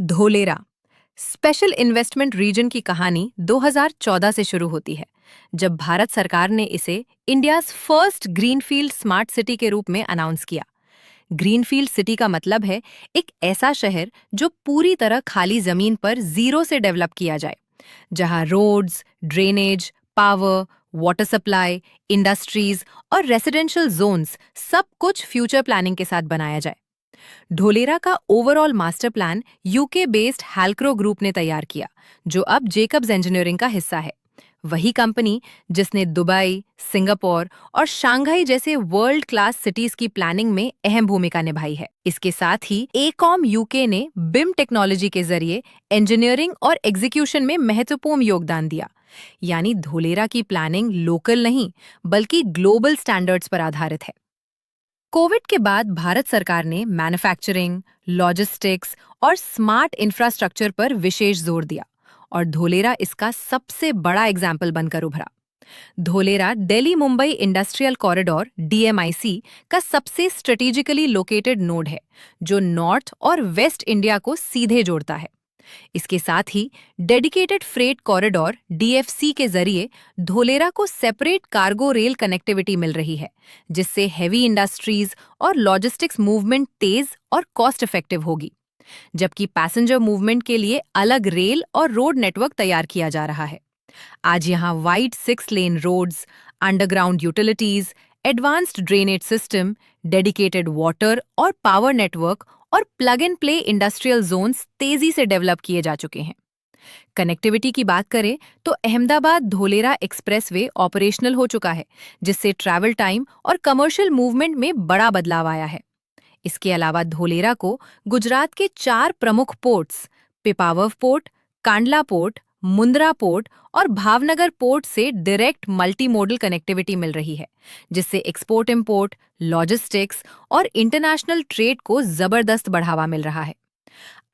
Dholera special investment region की कहानी 2014 से शुरू होती है, जब भारत सरकार ने इसे India's first greenfield smart city के रूप में अनाउंस किया। ग्रीनफील्ड सिटी का मतलब है एक ऐसा शहर जो पूरी तरह खाली जमीन पर जीरो से डेवलप किया जाए, जहां roads, drainage, power, water supply, industries और रेसिडेंशियल जोन्स सब कुछ फ्यूचर प्लानिंग के साथ बनाया जाए। ढोलेरा का overall master plan UK based Halcrow group ने तैयार किया, जो अब जेकब्स इंजीनियरिंग का हिस्सा है। वही कंपनी जिसने दुबई, सिंगापुर और शंघाई जैसे वर्ल्ड क्लास सिटीज की प्लानिंग में अहम भूमिका निभाई है। इसके साथ ही एकॉम यूके ने बिम टेक्नोलॉजी के जरिए इंजीनियरिंग और एग्जीक्यूशन में महत्वपूर्ण योगदान दिया। यानी धोलेरा की प्लानिंग लोकल नहीं, बल्कि ग्लोबल स्टैंडर्ड्स पर आधारित है। कोविड के बाद भारत सरकार ने मैन्युफैक्चरिंग, लॉजिस्टिक्स और स्मार्ट इंफ्रास्ट्रक्चर पर विशेष जोर दिया, और धोलेरा इसका सबसे बड़ा एग्जाम्पल बनकर उभरा। Dholera Delhi Mumbai industrial corridor (DMIC) का सबसे स्ट्रेटेजिकली लोकेटेड नोड है, जो नॉर्थ और वेस्ट इंडिया को सीधे जोड़ता है। इसके साथ ही डेडिकेटेड फ्रेट कॉरिडोर (DFC) के जरिए धोलेरा को सेपरेट कार्गो रेल कनेक्टिविटी मिल रही है, जिससे हेवी इंडस्ट्रीज और लॉजिस्टिक्स मूवमेंट तेज और कॉस्ट इफेक्टिव होगी। जबकि पैसेंजर मूवमेंट के लिए अलग रेल और रोड नेटवर्क तैयार किया जा रहा है। आज यहाँ wide 6 lane roads, underground utilities, advanced drainage system, dedicated water और पावर नेटवर्क और plug and play industrial zones तेजी से डेवलप किए जा चुके हैं। कनेक्टिविटी की बात करें तो अहमदाबाद धोलेरा एक्सप्रेसवे ऑपरेशनल हो चुका है, जिससे ट्रैवल टाइम और कमर्शियल मूवमेंट में बड़ा बदलाव आया है। इसके अलावा धोलेरा को गुजरात के 4 प्रमुख ports Pipavav port, Kandla port, Mundra port और भावनगर पोर्ट से डायरेक्ट मल्टी मोडल कनेक्टिविटी मिल रही है, जिससे एक्सपोर्ट इंपोर्ट, लॉजिस्टिक्स और इंटरनेशनल ट्रेड को जबरदस्त बढ़ावा मिल रहा है।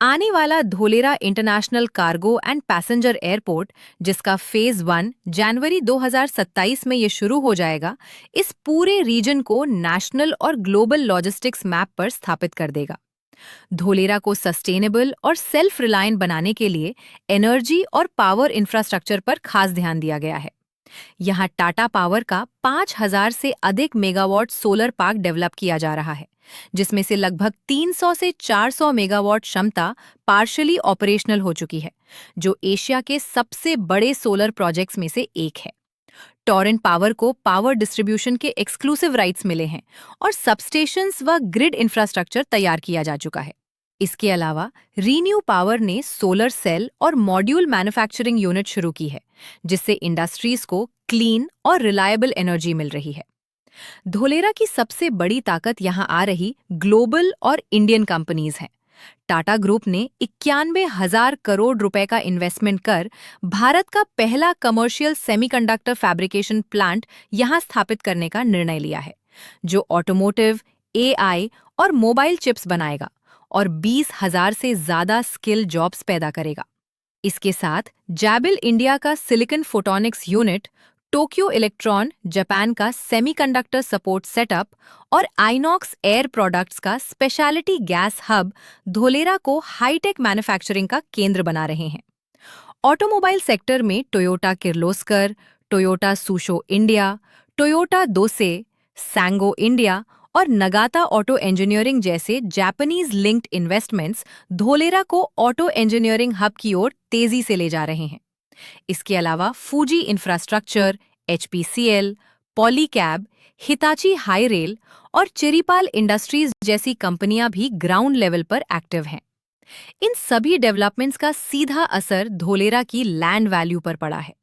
आने वाला Dholera international cargo and passenger airport, जिसका फेज 1 जनवरी 2027 में ये शुरू हो जाएगा, इस पूरे रीजन को नेशनल और ग्लोबल लॉजिस्टिक्स मैप पर स्थापित कर देगा। धोलेरा को सस्टेनेबल और सेल्फ रिलायंट बनाने के लिए एनर्जी और पावर इंफ्रास्ट्रक्चर पर खास ध्यान दिया गया है। यहाँ टाटा पावर का 5000 से अधिक मेगावाट सोलर पार्क डेवलप किया जा रहा है, जिसमें से लगभग 300 से 400 मेगावाट क्षमता पार्शियली ऑपरेशनल हो चुकी है, जो एशिया के सबसे बड़े सोलर प्रोजेक्ट्स में से एक है। टॉरेंट पावर को पावर डिस्ट्रीब्यूशन के एक्सक्लूसिव राइट्स मिले हैं और सबस्टेशंस व ग्रिड इंफ्रास्ट्रक्चर तैयार किया जा चुका है। इसके अलावा रीन्यू पावर ने सोलर सेल और मॉड्यूल मैन्युफैक्चरिंग यूनिट शुरू की है, जिससे इंडस्ट्रीज को क्लीन और रिलायबल एनर्जी मिल रही है। धोलेरा की सबसे बड़ी ताकत यहाँ आ रही ग्लोबल और इंडियन कंपनीज हैं। टाटा ग्रुप ने 91,000 करोड़ रुपए का इन्वेस्टमेंट कर भारत का पहला कमर्शियल सेमीकंडक्टर फैब्रिकेशन प्लांट यहां स्थापित करने का निर्णय लिया है, जो ऑटोमोटिव, AI और मोबाइल चिप्स बनाएगा और 20,000 से ज्यादा स्किल जॉब्स पैदा करेगा। इसके साथ जैबिल इंडिया का silicon photonics unit, Tokyo Electron Japan का सेमीकंडक्टर सपोर्ट सेटअप और आइनॉक्स एयर प्रोडक्ट्स का स्पेशलिटी गैस हब धोलेरा को हाईटेक मैन्युफैक्चरिंग का केंद्र बना रहे हैं। ऑटोमोबाइल सेक्टर में Toyota Kirloskar, Toyota Tsusho India, Toyota दोसे, सैंगो इंडिया और नगाता ऑटो इंजीनियरिंग जैसे जापानीज लिंक्ड इन्वेस्टमेंट्स धोलेरा को ऑटो इंजीनियरिंग हब की ओर तेजी से ले जा रहे हैं। इसके अलावा Fuji infrastructure, HPCL, Polycab, Hitachi high rail और चिरीपाल इंडस्ट्रीज जैसी कंपनियां भी ग्राउंड लेवल पर एक्टिव हैं। इन सभी डेवलपमेंट्स का सीधा असर धोलेरा की लैंड वैल्यू पर पड़ा है।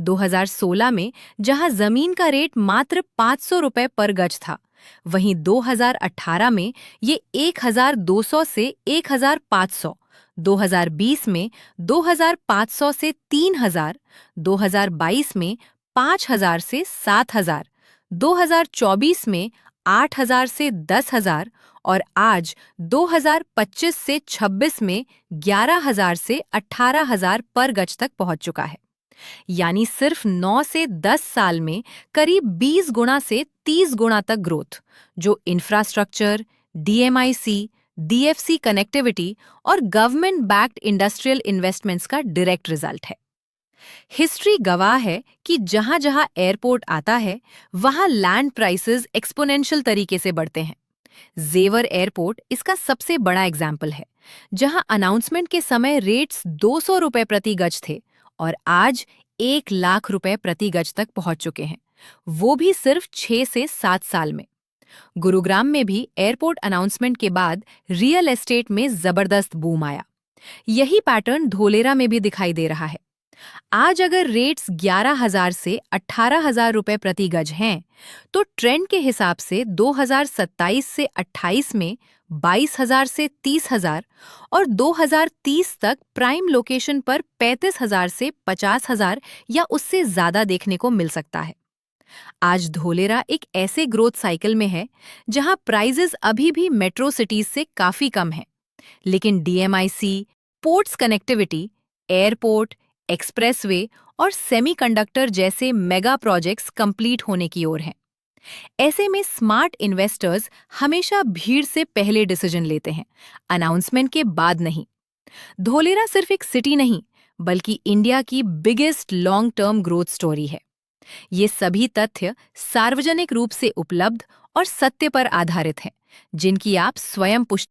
2016 में जहां जमीन का रेट मात्र 500 रुपए पर गज था, वहीं 2018 में ये 1200 से 1500, 2020 में 2500 से 3000, 2022 में 5000 से 7000, 2024 में 8000 से 10,000 और आज 2025 से 26 में 11,000 से 18,000 पर गज तक पहुंच चुका है। यानी सिर्फ 9 से 10 साल में करीब 20 गुना से 30 गुना तक ग्रोथ, जो इंफ्रास्ट्रक्चर, DMIC, डीएफसी कनेक्टिविटी और गवर्नमेंट बैक्ड इंडस्ट्रियल इन्वेस्टमेंट्स का डायरेक्ट रिजल्ट है। हिस्ट्री गवाह है कि जहां जहां एयरपोर्ट आता है, वहां लैंड प्राइसेस एक्सपोनेंशियल तरीके से बढ़ते हैं। जेवर एयरपोर्ट इसका सबसे बड़ा एग्जाम्पल है, जहां अनाउंसमेंट के समय रेट्स 200 रुपए प्रति गज थे और आज 1 लाख रुपए प्रति गज तक पहुंच चुके हैं, वो भी सिर्फ 6 से 7 साल में। गुरुग्राम में भी एयरपोर्ट अनाउंसमेंट के बाद रियल एस्टेट में जबरदस्त बूम आया। यही पैटर्न धोलेरा में भी दिखाई दे रहा है। आज अगर रेट्स 11,000 से 18,000 रुपए प्रति गज हैं, तो ट्रेंड के हिसाब से 2027 से 28 में 22,000 से 30,000 और 2030 तक प्राइम लोकेशन पर 35,000 से 50,000 या उससे ज्यादा देखने को मिल सकता है। आज धोलेरा एक ऐसे ग्रोथ साइकिल में है जहां प्राइजेस अभी भी मेट्रो सिटीज से काफी कम है, लेकिन DMIC, ports connectivity, airport, expressway और सेमीकंडक्टर जैसे मेगा प्रोजेक्ट्स कंप्लीट होने की ओर हैं। ऐसे में स्मार्ट इन्वेस्टर्स हमेशा भीड़ से पहले डिसीजन लेते हैं, अनाउंसमेंट के बाद नहीं। धोलेरा सिर्फ एक सिटी नहीं, बल्कि इंडिया की biggest long term growth story है। ये सभी तथ्य सार्वजनिक रूप से उपलब्ध और सत्य पर आधारित हैं, जिनकी आप स्वयं पुष्टि